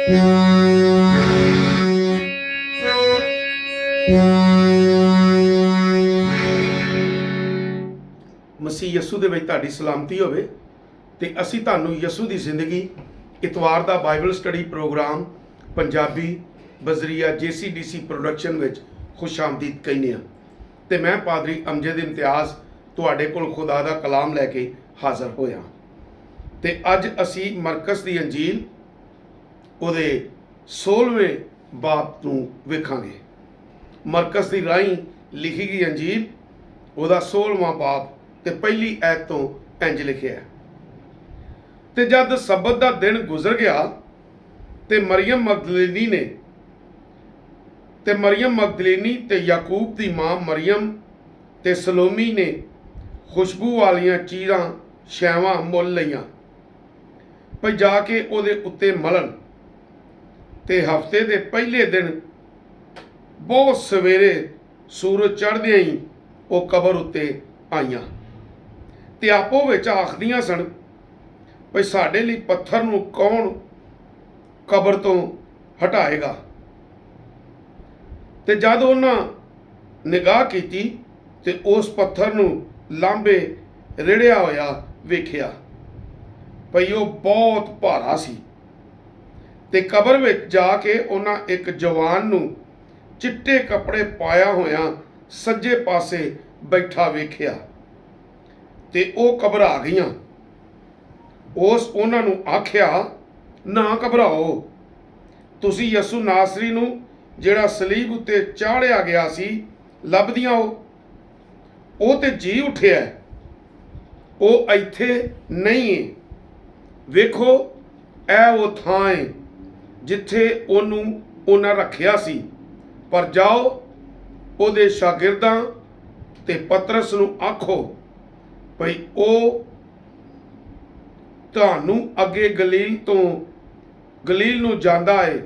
ਮਸੀਹ ਯਸੂ ਦੇ ਵਿੱਚ ਤੁਹਾਡੀ ਸਲਾਮਤੀ ਹੋਵੇ ਤੇ ਅਸੀਂ ਤੁਹਾਨੂੰ ਯਸੂ ਦੀ ਜ਼ਿੰਦਗੀ ਇਤਵਾਰ ਦਾ ਬਾਈਬਲ ਸਟੱਡੀ ਪ੍ਰੋਗਰਾਮ ਪੰਜਾਬੀ ਬਜ਼ਰੀਆ JCDC ਪ੍ਰੋਡਕਸ਼ਨ ਵਿੱਚ ਖੁਸ਼ ਆਮਦੀਦ ਕਹਿੰਦੇ ਹਾਂ ਤੇ ਮੈਂ ਪਾਦਰੀ ਅਮਜਦ ਇਮਤਿਆਜ਼ ਤੁਹਾਡੇ ਕੋਲ ਖੁਦਾ ਦਾ ਕਲਾਮ ਲੈ ਕੇ ਹਾਜ਼ਰ ਹੋਇਆ ਤੇ ਅੱਜ ਅਸੀਂ ਮਰਕਸ ਦੀ ਅੰਜੀਲ ਉਹਦੇ 16ਵੇਂ ਬਾਬ ਨੂੰ ਵੇਖਾਂਗੇ। ਮਰਕਸ ਦੀ ਰਾਹੀਂ ਲਿਖੀ ਗਈ ਅੰਜੀਲ ਉਹਦਾ 16ਵਾਂ ਬਾਬ ਤੇ ਪਹਿਲੀ ਐਤ ਤੋਂ ਇੰਜ ਲਿਖਿਆ। ਤੇ ਜਦ ਸਬਤ ਦਾ ਦਿਨ ਗੁਜ਼ਰ ਗਿਆ ਤੇ ਮਰੀਮ ਮਗਦਲੀਨੀ ਤੇ ਯਾਕੂਬ ਦੀ ਮਾਂ ਮਰੀਮ ਤੇ ਸਲੋਮੀ ਨੇ ਖੁਸ਼ਬੂ ਵਾਲੀਆਂ ਚੀਜ਼ਾਂ ਸ਼ੈਵਾਂ ਮੁੱਲ ਲਈਆਂ ਭਈ ਜਾ ਕੇ ਉਹਦੇ ਉੱਤੇ ਮਲਣ। ਤੇ ਹਫ਼ਤੇ ਦੇ ਪਹਿਲੇ ਦਿਨ ਬਹੁਤ ਸਵੇਰੇ ਸੂਰਜ ਚੜ੍ਹਦਿਆਂ ਹੀ ਉਹ ਕਬਰ ਉੱਤੇ ਆਈਆਂ ਤੇ ਆਪੋ ਵਿੱਚ ਆਖਦੀਆਂ ਸਨ ਭਈ ਸਾਡੇ ਲਈ ਪੱਥਰ ਨੂੰ ਕੌਣ ਕਬਰ ਤੋਂ ਹਟਾਏਗਾ। ਤੇ ਜਦ ਉਹਨਾਂ ਨਿਗਾਹ ਕੀਤੀ ਤੇ ਉਸ ਪੱਥਰ ਨੂੰ ਲਾਂਬੇ ਰਿੜਿਆ ਹੋਇਆ ਵੇਖਿਆ ਭਈ ਉਹ ਬਹੁਤ ਭਾਰਾ ਸੀ। ਤੇ ਕਬਰ ਵਿੱਚ ਜਾ ਕੇ ਉਹਨਾਂ ਇੱਕ ਜਵਾਨ ਨੂੰ ਚਿੱਟੇ ਕੱਪੜੇ ਪਾਇਆ ਹੋਇਆ ਸੱਜੇ ਪਾਸੇ ਬੈਠਾ ਵੇਖਿਆ ਤੇ ਉਹ ਘਬਰਾ ਗਈਆਂ। ਉਹਨਾਂ ਨੂੰ ਆਖਿਆ, ਨਾ ਘਬਰਾਓ, ਤੁਸੀਂ ਯਸੂ ਨਾਸਰੀ ਨੂੰ ਜਿਹੜਾ ਸਲੀਬ ਉੱਤੇ ਚਾੜਿਆ ਗਿਆ ਸੀ ਲੱਭਦੀਆਂ ਹੋ। ਉਹ ਤੇ ਜੀ ਉੱਠਿਆ, ਉਹ ਇੱਥੇ ਨਹੀਂ ਹੈ। ਵੇਖੋ ਇਹ ਉਹ ਥਾਂ ਹੈ ਜਿੱਥੇ ਉਹਨਾਂ ਰੱਖਿਆ ਸੀ। ਪਰ ਜਾਓ ਉਹਦੇ ਸ਼ਾਗਿਰਦਾਂ ਤੇ ਪਤਰਸ ਨੂੰ ਆਖੋ ਭਈ ਉਹ ਤੁਹਾਨੂੰ ਅੱਗੇ ਗਲੀਲ ਨੂੰ ਜਾਂਦਾ ਹੈ।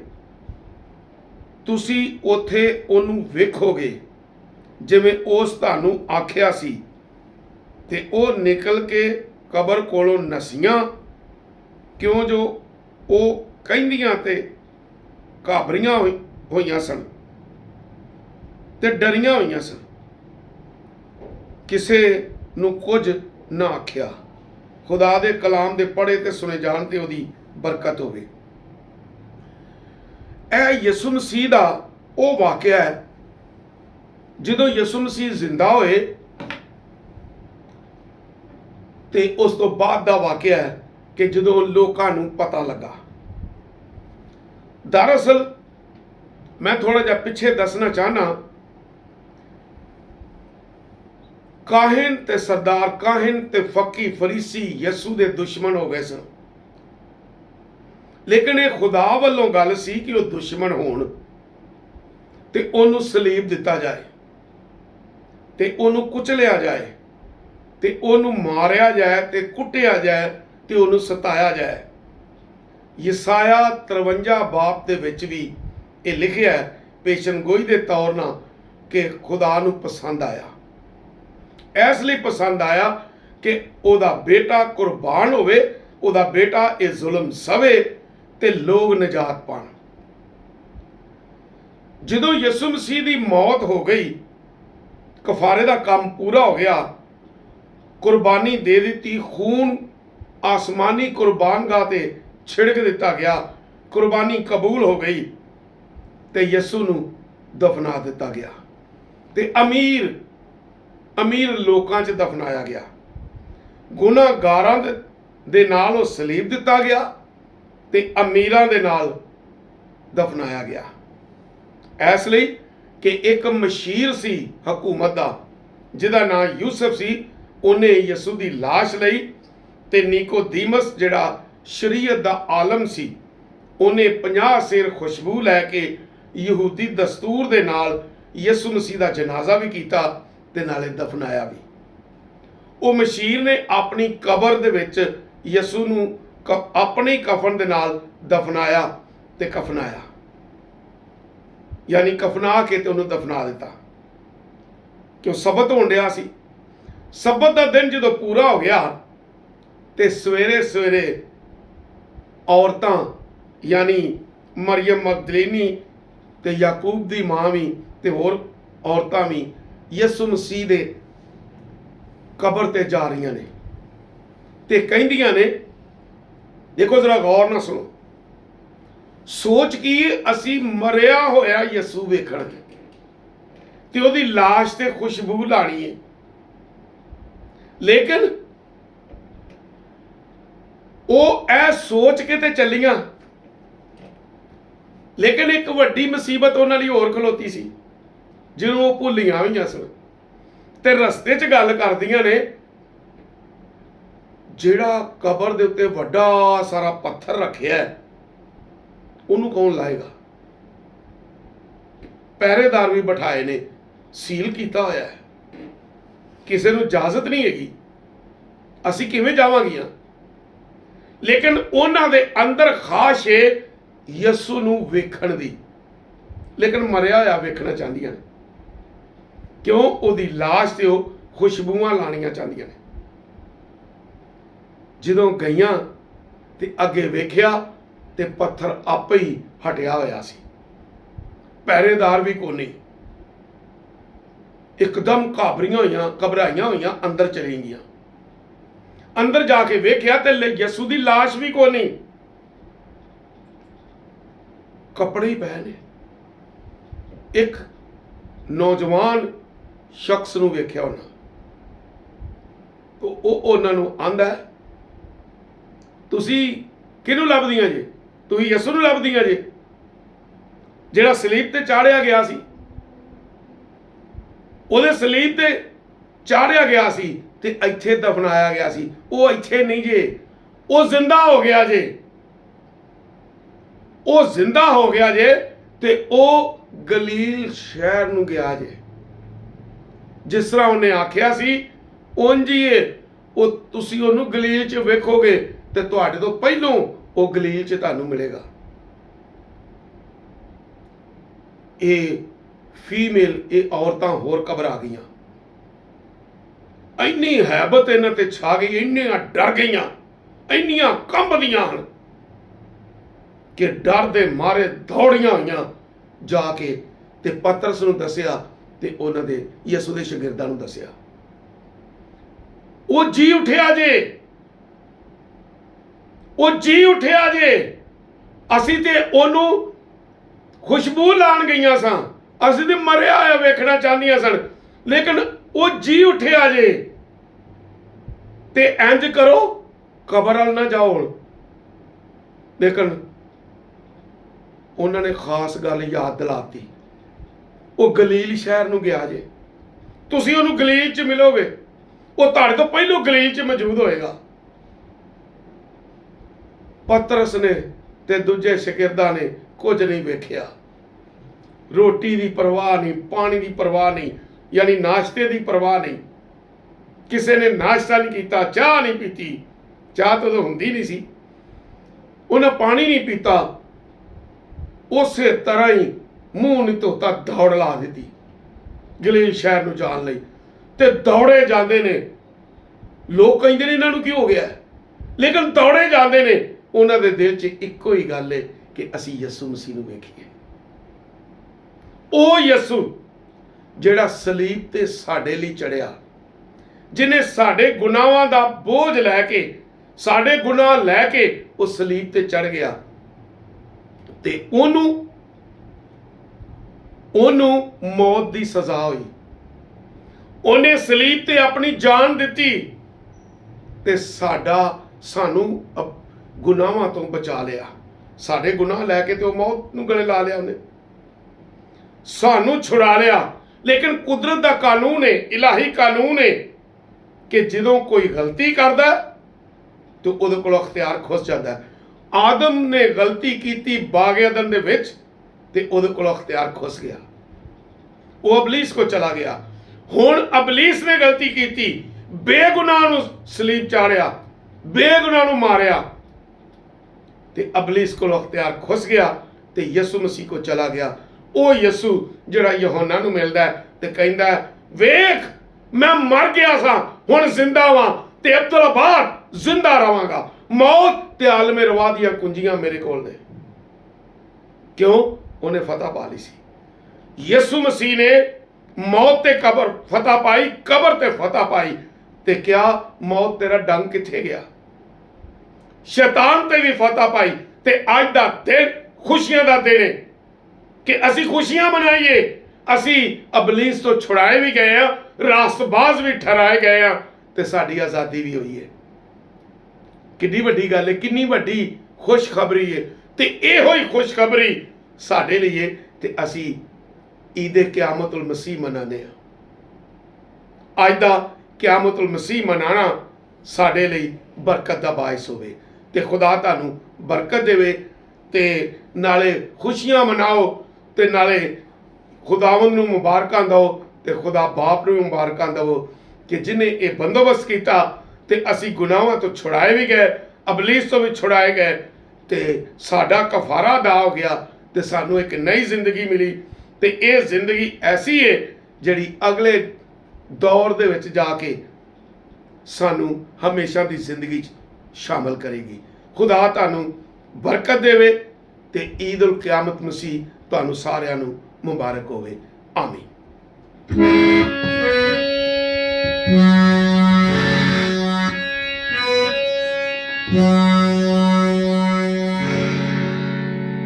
ਤੁਸੀਂ ਉੱਥੇ ਉਹਨੂੰ ਵੇਖੋਗੇ ਜਿਵੇਂ ਉਸ ਤੁਹਾਨੂੰ ਆਖਿਆ ਸੀ। ਤੇ ਉਹ ਨਿਕਲ ਕੇ ਕਬਰ ਕੋਲੋਂ ਨਸੀਆਂ, ਕਿਉਂ ਜੋ ਉਹ ਕਹਿੰਦੀਆਂ ਤੇ ਘਾਬਰੀਆਂ ਹੋਈਆਂ ਸਨ ਤੇ ਡਰੀਆਂ ਹੋਈਆਂ ਸਨ। ਕਿਸੇ ਨੂੰ ਕੁਝ ਨਾ ਆਖਿਆ। ਖੁਦਾ ਦੇ ਕਲਾਮ ਦੇ ਪੜ੍ਹੇ ਤੇ ਸੁਣੇ ਜਾਣ ਤੇ ਉਹਦੀ ਬਰਕਤ ਹੋਵੇ। ਇਹ ਯਿਸੂ ਮਸੀਹ ਦਾ ਉਹ ਵਾਕਿਆ ਹੈ ਜਦੋਂ ਯਿਸੂ ਮਸੀਹ ਜ਼ਿੰਦਾ ਹੋਏ ਤੇ ਉਸ ਤੋਂ ਬਾਅਦ ਦਾ ਵਾਕਿਆ ਹੈ ਕਿ ਜਦੋਂ ਲੋਕਾਂ ਨੂੰ ਪਤਾ ਲੱਗਾ। ਦਰਅਸਲ ਮੈਂ ਥੋੜਾ ਜਿਹਾ ਪਿੱਛੇ ਦੱਸਣਾ ਚਾਹਨਾ, ਕਾਹਿਨ ਤੇ ਸਰਦਾਰ ਕਾਹਿਨ ਤੇ ਫੱਕੀ ਫਰੀਸੀ ਯਸੂ ਦੇ ਦੁਸ਼ਮਣ ਹੋ ਗਏ ਸਨ। ਲੇਕਿਨ ਇਹ ਖੁਦਾ ਵੱਲੋਂ ਗੱਲ ਸੀ ਕਿ ਉਹ ਦੁਸ਼ਮਣ ਹੋਣ ਤੇ ਉਹਨੂੰ ਸਲੀਬ ਦਿੱਤਾ ਜਾਏ ਤੇ ਉਹਨੂੰ ਕੁਚਲਿਆ ਜਾਏ ਤੇ ਉਹਨੂੰ ਮਾਰਿਆ ਜਾਏ ਤੇ ਕੁੱਟਿਆ ਜਾਏ ਤੇ ਉਹਨੂੰ ਸਤਾਇਆ ਜਾਏ। ਯਸਾਇਆ 53 ਬਾਬ ਦੇ ਵਿੱਚ ਵੀ ਇਹ ਲਿਖਿਆ ਹੈ ਪੇਸ਼ਨਗੋਈ ਦੇ ਤੌਰ ਨਾਲ ਕਿ ਖੁਦਾ ਨੂੰ ਪਸੰਦ ਆਇਆ। ਇਸ ਲਈ ਪਸੰਦ ਆਇਆ ਕਿ ਉਹਦਾ ਬੇਟਾ ਕੁਰਬਾਨ ਹੋਵੇ, ਉਹਦਾ ਬੇਟਾ ਇਹ ਜ਼ੁਲਮ ਸਵੇ ਤੇ ਲੋਕ ਨਜਾਤ ਪਾਣ। ਜਦੋਂ ਯਿਸੂ ਮਸੀਹ ਦੀ ਮੌਤ ਹੋ ਗਈ, ਕਫਾਰੇ ਦਾ ਕੰਮ ਪੂਰਾ ਹੋ ਗਿਆ, ਕੁਰਬਾਨੀ ਦੇ ਦਿੱਤੀ, ਖੂਨ ਆਸਮਾਨੀ ਕੁਰਬਾਨਗਾਹ ਤੇ ਛਿੜਕ ਦਿੱਤਾ ਗਿਆ, ਕੁਰਬਾਨੀ ਕਬੂਲ ਹੋ ਗਈ ਤੇ ਯਿਸੂ ਨੂੰ ਦਫਨਾ ਦਿੱਤਾ ਗਿਆ ਤੇ ਅਮੀਰ ਲੋਕਾਂ 'ਚ ਦਫਨਾਇਆ ਗਿਆ। ਗੁਨਾਹਗਾਰਾਂ ਦੇ ਨਾਲ ਉਹ ਸਲੀਬ ਦਿੱਤਾ ਗਿਆ ਤੇ ਅਮੀਰਾਂ ਦੇ ਨਾਲ ਦਫਨਾਇਆ ਗਿਆ। ਇਸ ਲਈ ਕਿ ਇੱਕ ਮਸ਼ੀਰ ਸੀ ਹਕੂਮਤ ਦਾ ਜਿਹਦਾ ਨਾਂ ਯੂਸਫ ਸੀ, ਉਹਨੇ ਯਿਸੂ ਦੀ ਲਾਸ਼ ਲਈ ਤੇ ਨਿਕੋਦੀਮਸ ਜਿਹੜਾ ਸ਼ਰੀਅਤ ਦਾ ਆਲਮ ਸੀ, ਉਹਨੇ 50 ਸੇਰ ਖੁਸ਼ਬੂ ਲੈ ਕੇ ਯਹੂਦੀ ਦਸਤੂਰ ਦੇ ਨਾਲ ਯਿਸੂ ਮਸੀਹ ਦਾ ਜਨਾਜ਼ਾ ਵੀ ਕੀਤਾ ਤੇ ਨਾਲੇ ਦਫਨਾਇਆ ਵੀ। ਉਹ ਮਸ਼ੀਰ ਨੇ ਆਪਣੀ ਕਬਰ ਦੇ ਵਿੱਚ ਯਿਸੂ ਨੂੰ ਆਪਣੀ ਕਫਨ ਦੇ ਨਾਲ ਦਫਨਾਇਆ ਤੇ ਕਫਨਾਇਆ, ਯਾਨੀ ਕਫਨਾ ਕੇ ਤੇ ਉਹਨੂੰ ਦਫਨਾ ਦਿੱਤਾ ਕਿਉਂ ਸਬਤ ਹੋਣ ਡਿਆ ਸੀ। ਸਬਤ ਦਾ ਦਿਨ ਜਦੋਂ ਪੂਰਾ ਹੋ ਗਿਆ ਤੇ ਸਵੇਰੇ ਔਰਤਾਂ ਯਾਨੀ ਮਰੀਮ ਮਗਦਲੀਨੀ ਤੇ ਯਾਕੂਬ ਦੀ ਮਾਂ ਵੀ ਤੇ ਹੋਰ ਔਰਤਾਂ ਵੀ ਯਿਸੂ ਮਸੀਹ ਦੇ ਕਬਰ ਤੇ ਜਾ ਰਹੀਆਂ ਨੇ ਤੇ ਕਹਿੰਦੀਆਂ ਨੇ, ਦੇਖੋ ਜ਼ਰਾ ਗੌਰ ਨਾਲ ਸੁਣੋ, ਸੋਚ ਕੀ ਅਸੀਂ ਮਰਿਆ ਹੋਇਆ ਯਿਸੂ ਵੇਖਣਗੇ ਤੇ ਉਹਦੀ ਲਾਸ਼ ਤੇ ਖੁਸ਼ਬੂ ਲਾਣੀ ਹੈ। ਲੇਕਿਨ ਉਹ ਇਹ ਸੋਚ ਕੇ ਤੇ ਚੱਲੀਆਂ, ਲੇਕਿਨ ਇੱਕ ਵੱਡੀ ਮੁਸੀਬਤ ਉਹਨਾਂ ਲਈ ਹੋਰ ਖਲੋਤੀ ਸੀ ਜਿਹਨੂੰ ਉਹ ਭੁੱਲੀਆਂ ਹੋਈਆਂ ਸਨ। ਤੇ ਰਸਤੇ 'ਚ ਗੱਲ ਕਰਦੀਆਂ ਨੇ, ਜਿਹੜਾ ਕਬਰ ਦੇ ਉੱਤੇ ਵੱਡਾ ਸਾਰਾ ਪੱਥਰ ਰੱਖਿਆ ਉਹਨੂੰ ਕੌਣ ਲਾਏਗਾ? ਪਹਿਰੇਦਾਰ ਵੀ ਬਿਠਾਏ ਨੇ, ਸੀਲ ਕੀਤਾ ਹੋਇਆ ਹੈ, ਕਿਸੇ ਨੂੰ ਇਜਾਜ਼ਤ ਨਹੀਂ ਹੈਗੀ, ਅਸੀਂ ਕਿਵੇਂ ਜਾਵਾਂਗੀਆਂ? ਲੇਕਿਨ ਉਹਨਾਂ ਦੇ ਅੰਦਰ ਖਾਸ਼ ਹੈ ਯਿਸੂ ਨੂੰ ਵੇਖਣ ਦੀ, ਲੇਕਿਨ ਮਰਿਆ ਹੋਇਆ ਵੇਖਣਾ ਚਾਹੁੰਦੀਆਂ ਨੇ। ਕਿਉਂ? ਉਹਦੀ ਲਾਸ਼ ਤੇ ਉਹ ਖੁਸ਼ਬੂਆਂ ਲਾਣੀਆਂ ਚਾਹੁੰਦੀਆਂ ਨੇ। ਜਦੋਂ ਗਈਆਂ ਤੇ ਅੱਗੇ ਵੇਖਿਆ ਤੇ ਪੱਥਰ ਆਪੇ ਹੀ ਹਟਿਆ ਹੋਇਆ ਸੀ, ਪਹਿਰੇਦਾਰ ਵੀ ਕੋਈ ਨਹੀਂ। ਇੱਕਦਮ ਘਬਰਾਈਆਂ ਹੋਈਆਂ ਅੰਦਰ ਚਲੀ ਗਈਆਂ। ਅੰਦਰ ਜਾ ਕੇ ਵੇਖਿਆ ਤੇ ਯਿਸੂ ਦੀ ਲਾਸ਼ ਵੀ ਕੋਈ ਨਹੀਂ, ਕੱਪੜੇ ਹੀ ਪਏ ਨੇ। ਇੱਕ ਨੌਜਵਾਨ ਸ਼ਖਸ ਨੂੰ ਵੇਖਿਆ ਉਹਨਾਂ, ਉਹ ਉਹਨਾਂ ਨੂੰ ਆਂਦਾ, ਤੁਸੀਂ ਕਿਹਨੂੰ ਲੱਭਦੀਆਂ ਜੇ? ਤੁਸੀਂ ਯਿਸੂ ਨੂੰ ਲੱਭਦੀਆਂ ਜੇ, ਜਿਹੜਾ ਸਲੀਬ ਤੇ ਚਾੜਿਆ ਗਿਆ ਸੀ। ਉਹਦੇ ਸਲੀਬ ਤੇ ਚਾੜਿਆ ਗਿਆ ਸੀ ਤੇ ਇੱਥੇ ਦਫਨਾਇਆ ਗਿਆ ਸੀ। ਉਹ ਇੱਥੇ ਨਹੀਂ ਜੇ, ਉਹ ਜ਼ਿੰਦਾ ਹੋ ਗਿਆ ਜੇ, ਉਹ ਜ਼ਿੰਦਾ ਹੋ ਗਿਆ ਜੇ ਤੇ ਉਹ ਗਲੀਲ ਸ਼ਹਿਰ ਨੂੰ ਗਿਆ ਜੇ। ਜਿਸ ਤਰ੍ਹਾਂ ਉਹਨੇ ਆਖਿਆ ਸੀ ਉਂਝ ਹੀ ਉਹ, ਤੁਸੀਂ ਉਹਨੂੰ ਗਲੀਲ 'ਚ ਵੇਖੋਗੇ ਤੇ ਤੁਹਾਡੇ ਤੋਂ ਪਹਿਲੋਂ ਉਹ ਗਲੀਲ 'ਚ ਤੁਹਾਨੂੰ ਮਿਲੇਗਾ। ਇਹ ਫੀਮੇਲ, ਇਹ ਔਰਤਾਂ ਹੋਰ ਘਬਰਾ ਗਈਆਂ, ਇੰਨੀ ਹੈਬਤ ਇਹਨਾਂ ਤੇ ਛਾ ਗਈ, ਇੰਨੀਆਂ ਡਰ ਗਈਆਂ, ਇੰਨੀਆਂ ਕੰਬਦੀਆਂ ਹਨ ਕਿ ਡਰ ਦੇ ਮਾਰੇ ਦੌੜੀਆਂ ਹੋਈਆਂ ਜਾ ਕੇ ਤੇ ਪਤਰਸ ਨੂੰ ਦੱਸਿਆ ਤੇ ਉਹਨਾਂ ਦੇ ਯਿਸੂ ਦੇ ਸ਼ਾਗਿਰਦਾਂ ਨੂੰ ਦੱਸਿਆ। ਉਹ ਜੀ ਉੱਠਿਆ ਜੇ, ਉਹ ਜੀ ਉੱਠਿਆ ਜੇ, ਅਸੀਂ ਤੇ ਉਹਨੂੰ ਖੁਸ਼ਬੂ ਲਾਣ ਗਈਆਂ ਸਾਂ, ਅਸੀਂ ਤੇ ਮਰਿਆ ਹੋਇਆ ਵੇਖਣਾ ਚਾਹੁੰਦੀਆਂ ਸਨ, ਲੇਕਿਨ ਉਹ ਜੀ ਉੱਠਿਆ ਜੇ। ਤੇ ਇੰਜ ਕਰੋ, ਕਬਰ ਵੱਲ ਨਾ ਜਾਓ। ਲੇਕਿਨ ਉਹਨਾਂ ਨੇ ਖਾਸ ਗੱਲ ਯਾਦ ਦਿਲਾਤੀ, ਉਹ ਗਲੀਲ ਸ਼ਹਿਰ ਨੂੰ ਗਿਆ ਜੇ, ਤੁਸੀਂ ਉਹਨੂੰ ਗਲੀਲ 'ਚ ਮਿਲੋਗੇ, ਉਹ ਤੁਹਾਡੇ ਤੋਂ ਪਹਿਲੋਂ ਗਲੀਲ 'ਚ ਮੌਜੂਦ ਹੋਏਗਾ। ਪਤਰਸ ਨੇ ਤੇ ਦੂਜੇ ਸ਼ਾਗਿਰਦਾਂ ਨੇ ਕੁਝ ਨਹੀਂ ਵੇਖਿਆ, ਰੋਟੀ ਦੀ ਪਰਵਾਹ ਨਹੀਂ, ਪਾਣੀ ਦੀ ਪਰਵਾਹ ਨਹੀਂ, ਯਾਨੀ ਨਾਸ਼ਤੇ ਦੀ ਪਰਵਾਹ ਨਹੀਂ। ਕਿਸੇ ਨੇ ਨਾਸ਼ਤਾ ਨਹੀਂ ਕੀਤਾ, ਚਾਹ ਨਹੀਂ ਪੀਤੀ, ਚਾਹ ਤਾਂ ਉਦੋਂ ਹੁੰਦੀ ਨਹੀਂ ਸੀ। ਉਹਨਾਂ ਪਾਣੀ ਨਹੀਂ ਪੀਤਾ, ਉਸੇ ਤਰ੍ਹਾਂ ਹੀ ਮੂੰਹ ਨਹੀਂ ਧੋਤਾ, ਦੌੜ ਲਾ ਦਿੱਤੀ ਗਲੀਲ ਸ਼ਹਿਰ ਨੂੰ ਜਾਣ ਲਈ। ਤੇ ਦੌੜੇ ਜਾਂਦੇ ਨੇ, ਲੋਕ ਕਹਿੰਦੇ ਨੇ ਇਹਨਾਂ ਨੂੰ ਕੀ ਹੋ ਗਿਆ, ਲੇਕਿਨ ਦੌੜੇ ਜਾਂਦੇ ਨੇ। ਉਹਨਾਂ ਦੇ ਦਿਲ 'ਚ ਇੱਕੋ ਹੀ ਗੱਲ ਹੈ ਕਿ ਅਸੀਂ ਯਿਸੂ ਮਸੀਹ ਨੂੰ ਵੇਖੀਏ। ਉਹ ਯਿਸੂ ਜਿਹੜਾ ਸਲੀਬ ਤੇ ਸਾਡੇ ਲਈ ਚੜਿਆ, ਜਿਹਨੇ ਸਾਡੇ ਗੁਨਾਹਾਂ ਦਾ ਬੋਝ ਲੈ ਕੇ, ਸਾਡੇ ਗੁਨਾਹ ਲੈ ਕੇ ਉਹ ਸਲੀਬ ਤੇ ਚੜ ਗਿਆ ਤੇ ਉਹਨੂੰ ਮੌਤ ਦੀ ਸਜ਼ਾ ਹੋਈ। ਉਹਨੇ ਸਲੀਬ ਤੇ ਆਪਣੀ ਜਾਨ ਦਿੱਤੀ ਤੇ ਸਾਨੂੰ ਗੁਨਾਹਾਂ ਤੋਂ ਬਚਾ ਲਿਆ। ਸਾਡੇ ਗੁਨਾਹ ਲੈ ਕੇ ਤੇ ਉਹ ਮੌਤ ਨੂੰ ਗਲੇ ਲਾ ਲਿਆ, ਉਹਨੇ ਸਾਨੂੰ ਛੁਡਾ ਲਿਆ। ਲੇਕਿਨ ਕੁਦਰਤ ਦਾ ਕਾਨੂੰਨ ਹੈ, ਇਲਾਹੀ ਕਾਨੂੰਨ ਹੈ ਕਿ ਜਦੋਂ ਕੋਈ ਗਲਤੀ ਕਰਦਾ ਤੇ ਉਹਦੇ ਕੋਲ ਅਖਤਿਆਰ ਖੁੱਸ ਜਾਂਦਾ। ਆਦਮ ਨੇ ਗਲਤੀ ਕੀਤੀ ਬਾਗ ਏਦਨ ਦੇ ਵਿੱਚ ਤੇ ਉਹਦੇ ਕੋਲ ਅਖਤਿਆਰ ਖੁੱਸ ਗਿਆ, ਉਹ ਅਬਲੀਸ ਕੋ ਚਲਾ ਗਿਆ। ਹੁਣ ਅਬਲੀਸ ਨੇ ਗਲਤੀ ਕੀਤੀ, ਬੇਗੁਨਾਹ ਨੂੰ ਸਲੀਬ ਚਾੜਿਆ, ਬੇਗੁਨਾਹ ਨੂੰ ਮਾਰਿਆ ਤੇ ਅਬਲੀਸ ਕੋਲ ਅਖਤਿਆਰ ਖੁੱਸ ਗਿਆ ਤੇ ਯਿਸੂ ਮਸੀਹ ਕੋ ਚਲਾ ਗਿਆ। ਉਹ ਯਿਸੂ ਜਿਹੜਾ ਯਹੋਨਾ ਨੂੰ ਮਿਲਦਾ ਤੇ ਕਹਿੰਦਾ, ਵੇਖ ਮੈਂ ਮਰ ਗਿਆ ਸਾਂ, ਹੁਣ ਜ਼ਿੰਦਾ ਵਾਂ ਤੇ ਅਬਦੁੱਲਾ ਬਾਅਦ ਜ਼ਿੰਦਾ ਰਵਾਂਗਾ। ਮੌਤ ਤੇ ਆਲਮੇ ਰਵਾ ਦੀਆਂ ਕੁੰਜੀਆਂ ਮੇਰੇ ਕੋਲ ਨੇ। ਕਿਉਂ? ਉਹਨੇ ਫਤਹ ਪਾ ਲਈ ਸੀ। ਯਿਸੂ ਮਸੀਹ ਨੇ ਮੌਤ ਤੇ ਕਬਰ ਫਤਹ ਪਾਈ, ਕਬਰ ਤੇ ਫਤਹ ਪਾਈ, ਤੇ ਕਿਹਾ ਮੌਤ ਤੇਰਾ ਡੰਗ ਕਿੱਥੇ ਗਿਆ? ਸ਼ੈਤਾਨ ਤੇ ਵੀ ਫਤਹ ਪਾਈ। ਤੇ ਅੱਜ ਦਾ ਦਿਨ ਖੁਸ਼ੀਆਂ ਦਾ ਦਿਨ ਹੈ ਕਿ ਅਸੀਂ ਖੁਸ਼ੀਆਂ ਮਨਾਈਏ। ਅਸੀਂ ਅਬਲੀਸ ਤੋਂ ਛੁਡਾਏ ਵੀ ਗਏ ਆ, ਰਾਸਤਬਾਜ਼ ਵੀ ਠਹਿਰਾਏ ਗਏ ਆ, ਤੇ ਸਾਡੀ ਆਜ਼ਾਦੀ ਵੀ ਹੋਈ ਹੈ। ਕਿੰਨੀ ਵੱਡੀ ਗੱਲ ਹੈ, ਕਿੰਨੀ ਵੱਡੀ ਖੁਸ਼ਖਬਰੀ ਹੈ। ਤੇ ਇਹੋ ਹੀ ਖੁਸ਼ਖਬਰੀ ਸਾਡੇ ਲਈ ਹੈ, ਤੇ ਅਸੀਂ ਈਦ ਕਿਆਮਤੁਲ ਮਸੀਹ ਮਨਾਉਂਦੇ ਹਾਂ। ਅੱਜ ਦਾ ਕਿਆਮਤੁਲ ਮਸੀਹ ਮਨਾਉਣਾ ਸਾਡੇ ਲਈ ਬਰਕਤ ਦਾ ਬਾਇਸ ਹੋਵੇ, ਤੇ ਖੁਦਾ ਤੁਹਾਨੂੰ ਬਰਕਤ ਦੇਵੇ, ਤੇ ਨਾਲੇ ਖੁਸ਼ੀਆਂ ਮਨਾਓ, ਤੇ ਨਾਲੇ ਖੁਦਾਵੰਦ ਨੂੰ ਮੁਬਾਰਕਾਂ ਦਿਓ, ਤੇ ਖੁਦਾ ਬਾਪ ਨੂੰ ਮੁਬਾਰਕਾਂ ਦਿਓ ਕਿ ਜਿਹਨੇ ਇਹ ਬੰਦੋਬਸਤ ਕੀਤਾ, ਤੇ ਅਸੀਂ ਗੁਨਾਹਾਂ ਤੋਂ ਛੁਡਾਏ ਵੀ ਗਏ, ਅਬਲੀਸ ਤੋਂ ਵੀ ਛੁਡਾਏ ਗਏ, ਤੇ ਸਾਡਾ ਕਫਾਰਾ ਅਦਾ ਹੋ ਗਿਆ, ਤੇ ਸਾਨੂੰ ਇੱਕ ਨਈ ਜ਼ਿੰਦਗੀ ਮਿਲੀ। ਤੇ ਇਹ ਜ਼ਿੰਦਗੀ ਐਸੀ ਹੈ ਜਿਹੜੀ ਅਗਲੇ ਦੌਰ ਦੇ ਵਿੱਚ ਜਾ ਕੇ ਸਾਨੂੰ ਹਮੇਸ਼ਾ ਦੀ ਜ਼ਿੰਦਗੀ 'ਚ ਸ਼ਾਮਲ ਕਰੇਗੀ। ਖੁਦਾ ਤੁਹਾਨੂੰ ਬਰਕਤ ਦੇਵੇ, ਤੇ ਈਦ ਉਲ ਕਿਆਮਤ ਮਸੀਹ ਤੁਹਾਨੂੰ ਸਾਰਿਆਂ ਨੂੰ ਮੁਬਾਰਕ ਹੋਵੇ। ਆਮੀਨ।